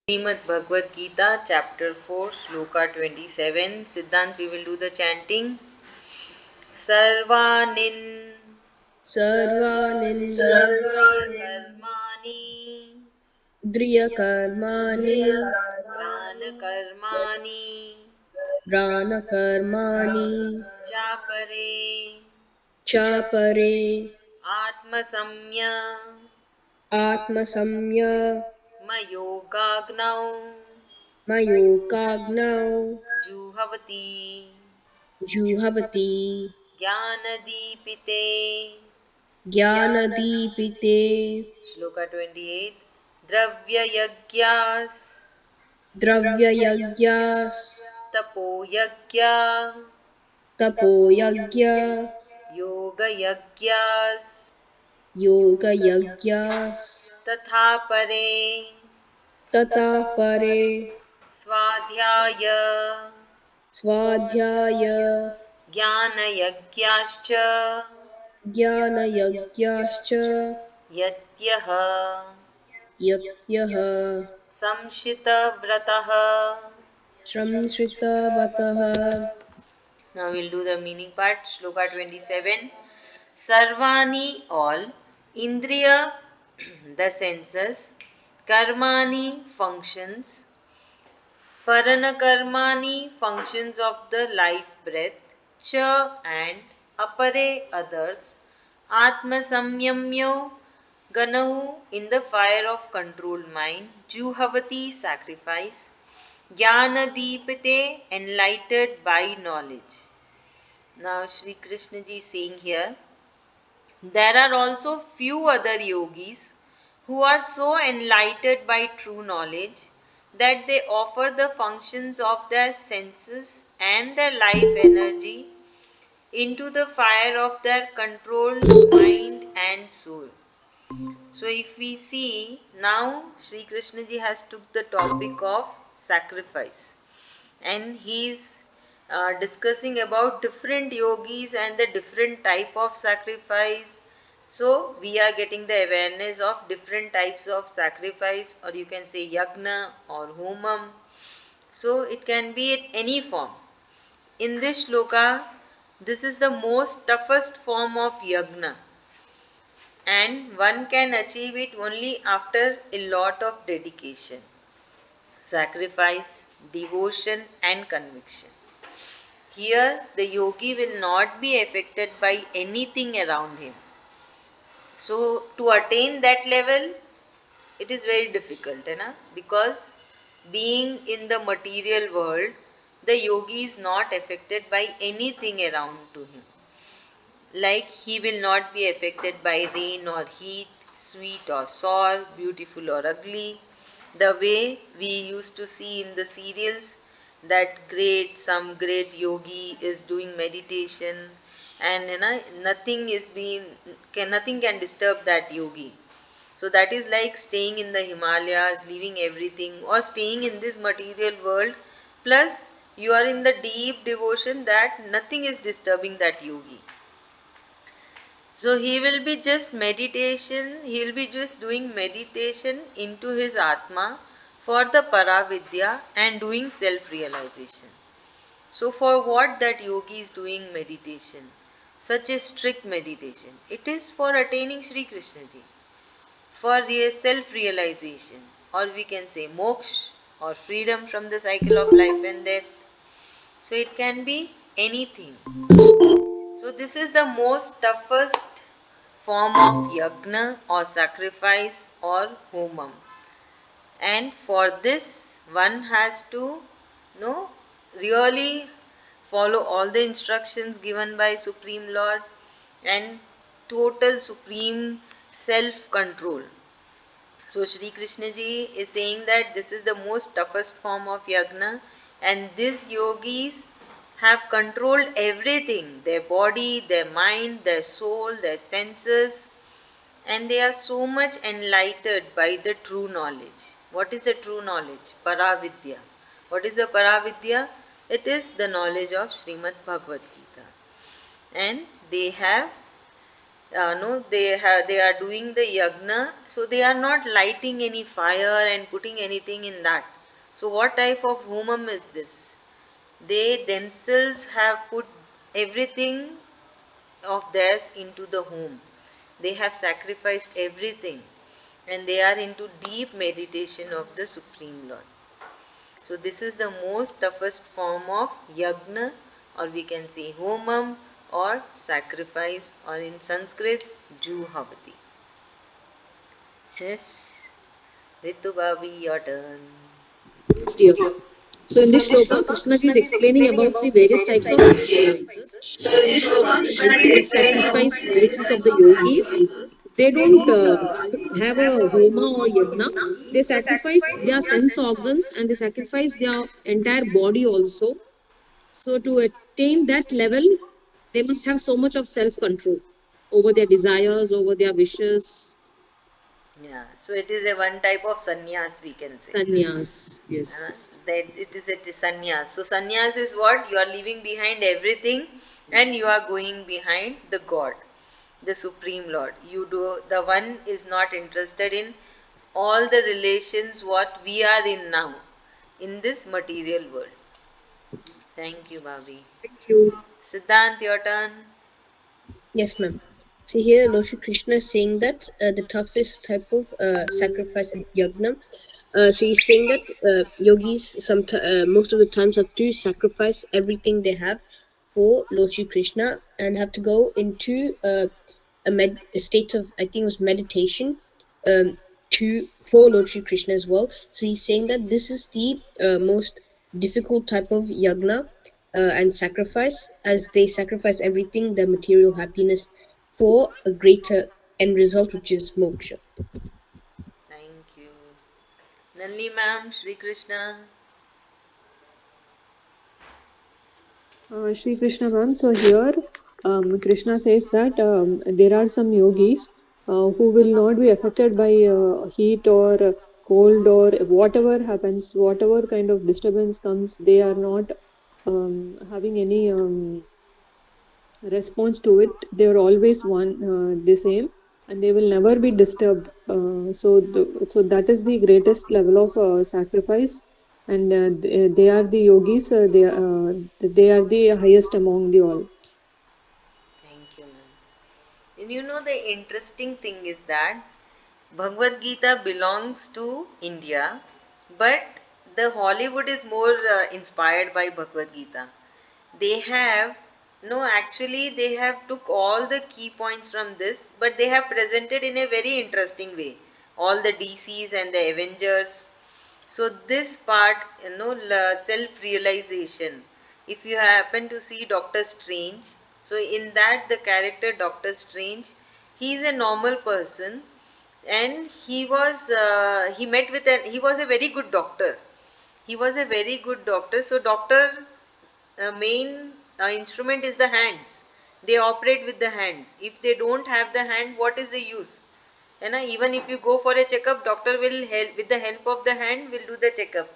Srimad Bhagwad Gita, chapter 4, Sloka 27. Siddhant, we will do the chanting. Sarvanin सर्वानिन्द्रियकर्माणि Karmani Prana Karmani प्राणकर्माणि Chapare चापरे Atma Samya आत्मसंयमयोगाग्नौ Mayogagnau Juhavati जुहवति Jnanadipite. ज्ञानदीपिते Shloka 28. Dravya Yagyas Tapoyagya तपोयज्ञ Yoga Yagyas योगयज्ञास् Tatha Pare ततः परे Swadhyaya स्वाध्याय Jnana Yagyascha ज्ञानयज्ञाश्च Yatyaha यज्ञः Samshita Vrataha. संश्रितवतः Now we'll do the meaning part. Shloka 27. Sarvani, all, Indriya, the senses, Karmani, functions, Paranakarmani, functions of the life breath, Cha and Apare, others, Atma Samyamyo, Ganahu, in the fire of controlled mind, Juhavati, sacrifice, Jnana Deepate, enlightened by knowledge. Now Sri Krishna ji is saying here, there are also few other yogis who are so enlightened by true knowledge that they offer the functions of their senses and their life energy into the fire of their controlled mind and soul. So if we see now, Sri Krishna ji has took the topic of sacrifice, and he is discussing about different yogis and the different type of sacrifice. So we are getting the awareness of different types of sacrifice, or you can say yagna or homam. So it can be in any form. In this shloka, this is the most toughest form of yagna, and one can achieve it only after a lot of dedication, sacrifice, devotion and conviction. Here, the yogi will not be affected by anything around him. So, to attain that level, it is very difficult, because being in the material world, the yogi is not affected by anything around to him. Like he will not be affected by rain or heat, sweet or sour, beautiful or ugly. The way we used to see in the serials that some great yogi is doing meditation, and nothing can disturb that yogi. So that is like staying in the Himalayas, leaving everything, or staying in this material world, plus you are in the deep devotion that nothing is disturbing that yogi. So he will be just doing meditation into his Atma for the Paravidya and doing self-realization. So for what that yogi is doing meditation? Such a strict meditation. It is for attaining Sri Krishna ji, for self-realization, or we can say moksha or freedom from the cycle of life and death. So it can be anything. So this is the most toughest form of yagna or sacrifice or homam. And for this one has to really follow all the instructions given by Supreme Lord and total supreme self-control. So Shri Krishna ji is saying that this is the most toughest form of yagna, and these yogis have controlled everything, their body, their mind, their soul, their senses, and they are so much enlightened by the true knowledge. What is the true knowledge? Paravidya. What is the Paravidya? It is the knowledge of Srimad Bhagwad Gita. And they have no, they are doing the yagna, so they are not lighting any fire and putting anything in that. So what type of homam is this? They themselves have put everything of theirs into the home. They have sacrificed everything and they are into deep meditation of the Supreme Lord. So this is the most toughest form of yagna, or we can say homam, or sacrifice, or in Sanskrit juhavati. Yes, Ritu Babi, your turn. Yes, dear. So in this shloka, Krishna ji is explaining about the various types of sacrifices. So in this shloka, ultimate sacrifice which is of the yogis, they don't have a homa or yagna. They sacrifice their sense organs and they sacrifice their entire body also. So to attain that level, they must have so much of self control over their desires, over their wishes. Yeah, so it is a one type of sannyas, we can say. Sannyas, yes. That it is a sannyas. So sannyas is what? You are leaving behind everything and you are going behind the God, the Supreme Lord. You do, the one is not interested in all the relations what we are in now in this material world. Thank you, Bhavi. Thank you. Siddhant, your turn. Yes, ma'am. See here, Lord Shri Krishna is saying that the toughest type of sacrifice at yagna. So he's saying that yogis most of the times have to sacrifice everything they have for Lord Shri Krishna and have to go into a state of, I think it was meditation, to for Lord Shri Krishna as well. So he's saying that this is the most difficult type of yagna and sacrifice, as they sacrifice everything, their material happiness, for a greater end result, which is moksha. Thank you. Nalini ma'am, Shri Krishna. Shri Krishna ma'am, so here Krishna says that there are some yogis who will not be affected by heat or cold or whatever happens, whatever kind of disturbance comes, they are not having any response to it. They are always one the same, and they will never be disturbed. So that is the greatest level of sacrifice, and they are the yogis. They are the highest among the all. Thank you, ma'am. And you know the interesting thing is that Bhagwad Gita belongs to India, but the Hollywood is more inspired by Bhagwad Gita. They have no, actually they have took all the key points from this, but they have presented in a very interesting way. All the DCs and the Avengers. So this part, self-realization. If you happen to see Doctor Strange, so in that the character Doctor Strange, he is a normal person, and he met with an he was a very good doctor. He was a very good doctor. So doctor's main instrument is the hands. They operate with the hands. If they don't have the hand, what is the use? You know, even if you go for a checkup, doctor will help with the help of the hand will do the checkup.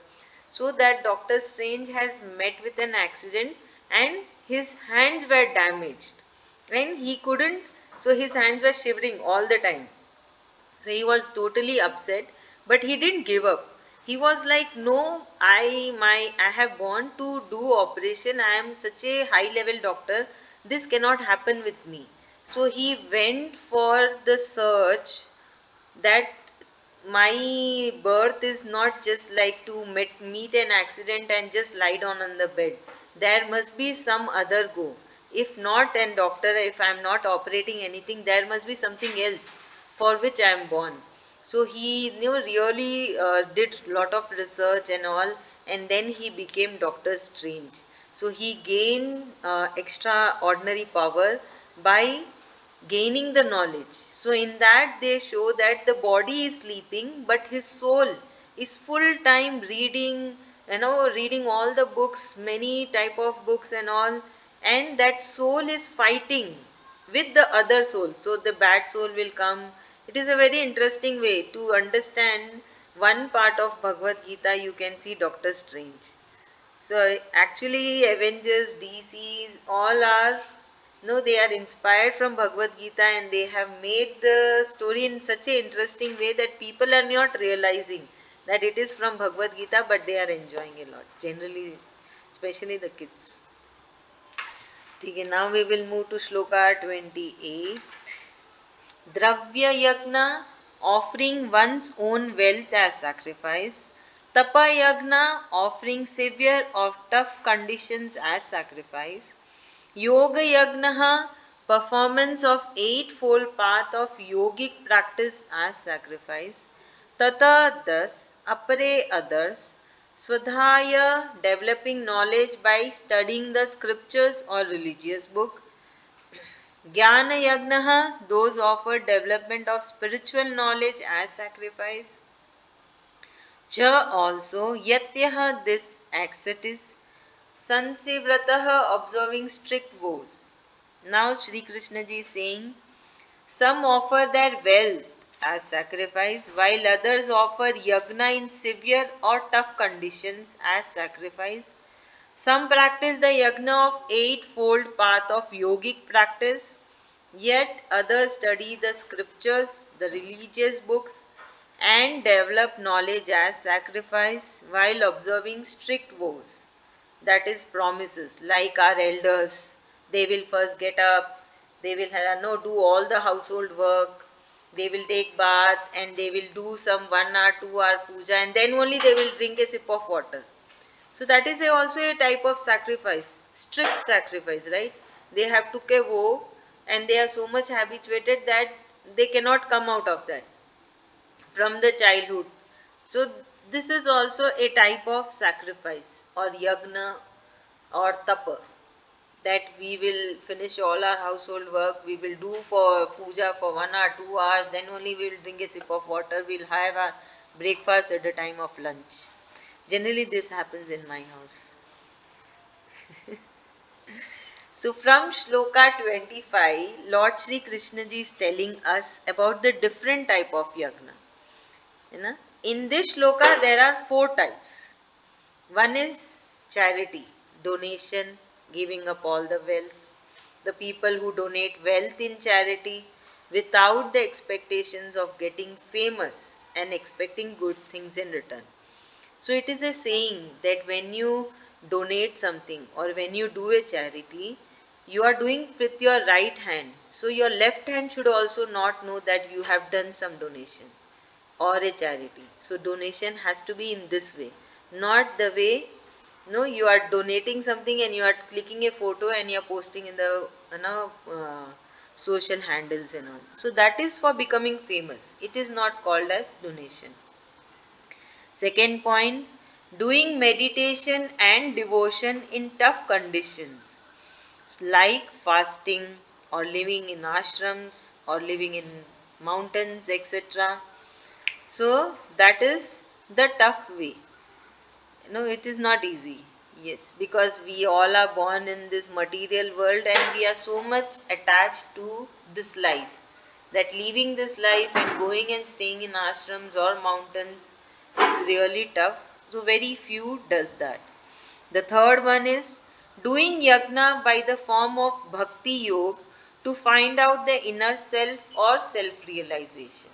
So that Doctor Strange has met with an accident and his hands were damaged and he couldn't, so his hands were shivering all the time. So he was totally upset, but he didn't give up. He was like, no, I have gone to do operation. I am such a high level doctor. This cannot happen with me. So he went for the search that my birth is not just like to meet an accident and just lie down on the bed. There must be some other go. If not, and doctor, if I am not operating anything, there must be something else for which I am born. So he really did lot of research and all, and then he became Doctor Strange. So he gained extraordinary power by gaining the knowledge. So in that they show that the body is sleeping, but his soul is full time reading, reading all the books, many type of books and all, and that soul is fighting with the other soul. So the bad soul will come. It is a very interesting way to understand one part of Bhagavad Gita. You can see Doctor Strange. So actually Avengers, DCs, all are No, they are inspired from Bhagwad Gita, and they have made the story in such an interesting way that people are not realizing that it is from Bhagwad Gita, but they are enjoying a lot. Generally, especially the kids. Okay, now we will move to Shloka 28. Dravya yagna, offering one's own wealth as sacrifice. Tapa yagna, offering severe or tough conditions as sacrifice. Yoga yagna, performance of eightfold path of yogic practice as sacrifice. Tata thus, apare others. Swadhaya, developing knowledge by studying the scriptures or religious book. Jnana yagna, those offer development of spiritual knowledge as sacrifice. Cha also, yatyah, this ascetis. Sansivratah, observing strict vows. Now Sri Krishna ji is saying, some offer their wealth as sacrifice, while others offer yagna in severe or tough conditions as sacrifice. Some practice the yagna of eightfold path of yogic practice, yet others study the scriptures, the religious books, and develop knowledge as sacrifice while observing strict vows, that is promises, like our elders. They will first get up, they will no, do all the household work, they will take bath, and they will do some 1 hour 2 hour puja, and then only they will drink a sip of water. So that is also a type of sacrifice, strict sacrifice, right? They have took a vow, and they are so much habituated that they cannot come out of that from the childhood. So this is also a type of sacrifice or yagna or tapa, that we will finish all our household work, we will do for puja for 1 hour 2 hours, then only we will drink a sip of water, we will have our breakfast at the time of lunch. Generally this happens in my house. So from Shloka 25, Lord Sri Krishna ji is telling us about the different type of yagna. You know? In this shloka there are 4 types. One is charity, donation, giving up all the wealth. The people who donate wealth in charity without the expectations of getting famous and expecting good things in return. So it is a saying that when you donate something or when you do a charity, you are doing with your right hand. So your left hand should also not know that you have done some donation or a charity. So donation has to be in this way, not the way, no, you are donating something and you are clicking a photo and you are posting in the social handles and all. So that is for becoming famous. It is not called as donation. Second point, doing meditation and devotion in tough conditions, like fasting or living in ashrams or living in mountains, etc. So that is the tough way. No, it is not easy. Yes, because we all are born in this material world and we are so much attached to this life that leaving this life and going and staying in ashrams or mountains is really tough. So very few does that. The third one is doing yagna by the form of bhakti yoga to find out the inner self or self realization.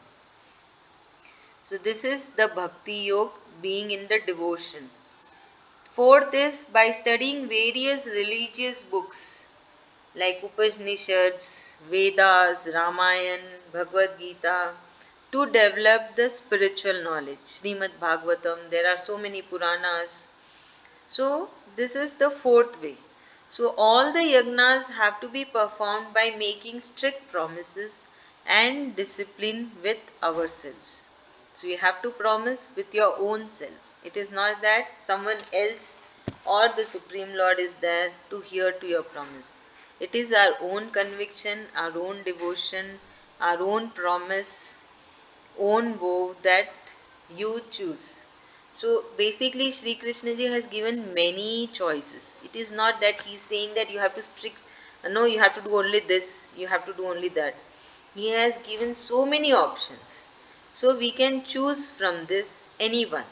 So this is the bhakti yoga, being in the devotion. Fourth is by studying various religious books like Upanishads, Vedas, Ramayana, Bhagwad Gita to develop the spiritual knowledge. Srimad Bhagwatam, there are so many Puranas. So this is the fourth way. So all the yagnas have to be performed by making strict promises and discipline with ourselves. So you have to promise with your own self. It is not that someone else or the Supreme Lord is there to hear to your promise. It is our own conviction, our own devotion, our own promise, own vow that you choose. So basically Sri Krishna ji has given many choices. It is not that he is saying that you have to strict, no, you have to do only this, you have to do only that. He has given so many options. So we can choose from this anyone.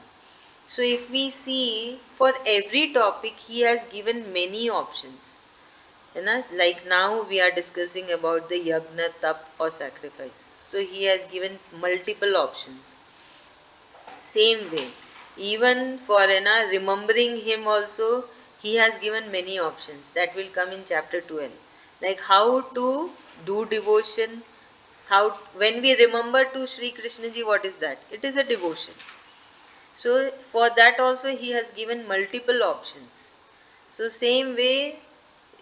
So if we see, for every topic he has given many options. Like now we are discussing about the yagna, tap or sacrifice. So he has given multiple options. Same way, even for remembering him also, he has given many options that will come in chapter 12. Like how to do devotion, how when we remember to Sri Krishna ji, what is that? It is a devotion. So for that also he has given multiple options. So same way,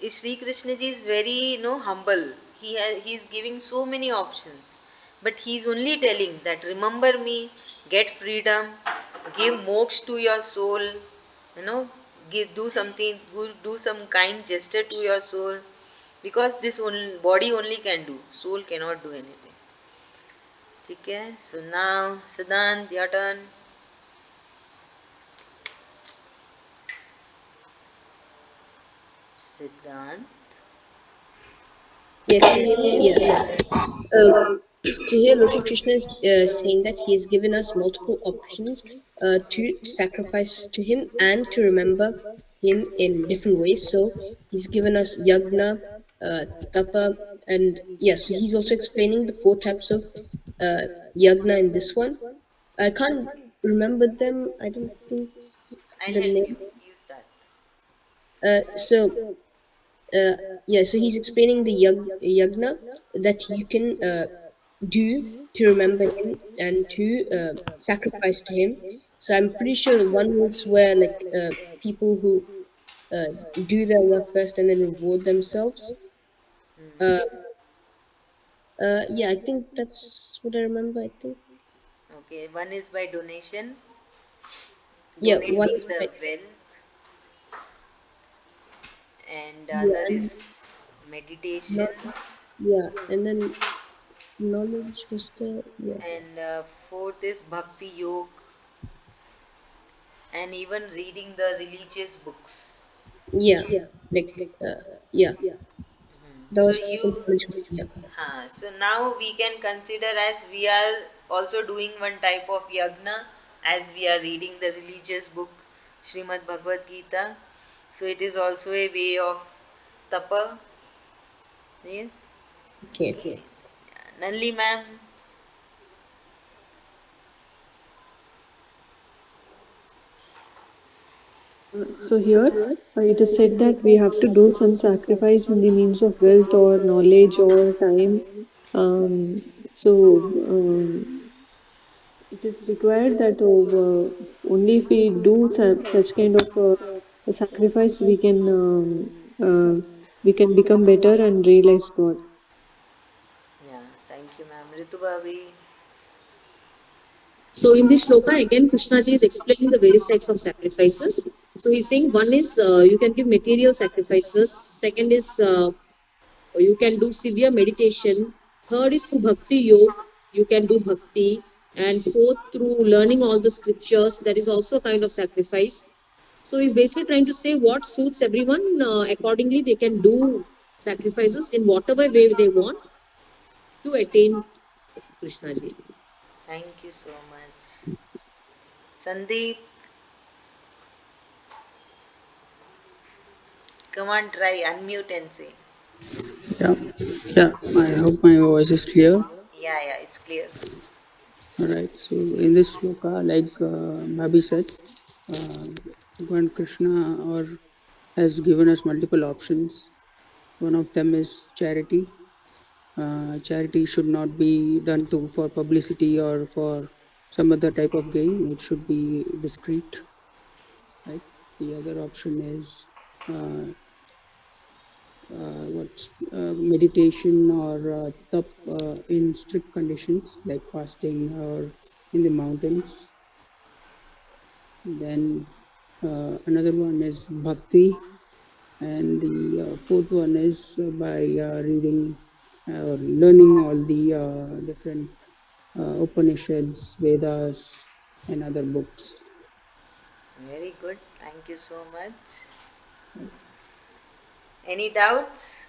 Sri Krishna ji is very humble. He is giving so many options, but he is only telling that remember me, get freedom, give moksha to your soul. Do something, do some kind gesture to your soul, because this only, body only can do, soul cannot do anything. Okay, so now Siddhant, your turn. Siddhant. Yeah, can you hear me? Yeah, sorry. Um, so here, Lord Shri Krishna is saying that he has given us multiple options to sacrifice to him and to remember him in different ways. So he's given us yagna, tapa, and yeah, so he's also explaining the four types of uh, yagna in this one. I can't remember them. I don't think I'll the help you. name. You start. So uh, yeah, so he's explaining the yagna that you can do to remember him and to sacrifice to him. So I'm pretty sure one is where like people who uh, do their work first and then reward themselves. Uh, yeah, I think that's what I remember. I think Okay, one is by donation, yeah, one donating is the like wealth, and the yeah, other and is meditation, not, yeah, and then knowledge was the yeah. and fourth is bhakti yoga, and even reading the religious books. Yeah, like yeah, that So was you, encouragement. Yeah. so now we can consider as we are also doing one type of yagna, as we are reading the religious book Srimad Bhagwad Gita. So it is also a way of tapa. Yes. Okay. Nalli ma'am. So here it is said that we have to do some sacrifice in the means of wealth or knowledge or time. Um, so it is required that only if we do such kind of sacrifice, we can become better and realize God. Yeah, thank you, ma'am. Ritu Bhabi. So in this shloka, again, Krishnaji is explaining the various types of sacrifices. So he's saying one is you can give material sacrifices. Second is you can do severe meditation. Third is through bhakti yoga, you can do bhakti. And fourth, through learning all the scriptures, that is also a kind of sacrifice. So he's basically trying to say what suits everyone. Accordingly, they can do sacrifices in whatever way they want to attain Krishnaji. Thank you so much. Sandeep, come on, try unmute and say. Yeah, yeah. I hope my voice is clear. Yeah, yeah, it's clear. Alright. So in this sloka, like Bhabi said, Bhagwan Krishna or has given us multiple options. One of them is charity. Charity should not be done to for publicity or for some other type of gain. It should be discreet. Right. The other option is uh, meditation or tap in strict conditions like fasting or in the mountains. Then another one is bhakti, and the fourth one is by reading or learning all the different Upanishads, Vedas, and other books. Very good. Thank you so much. Any doubts?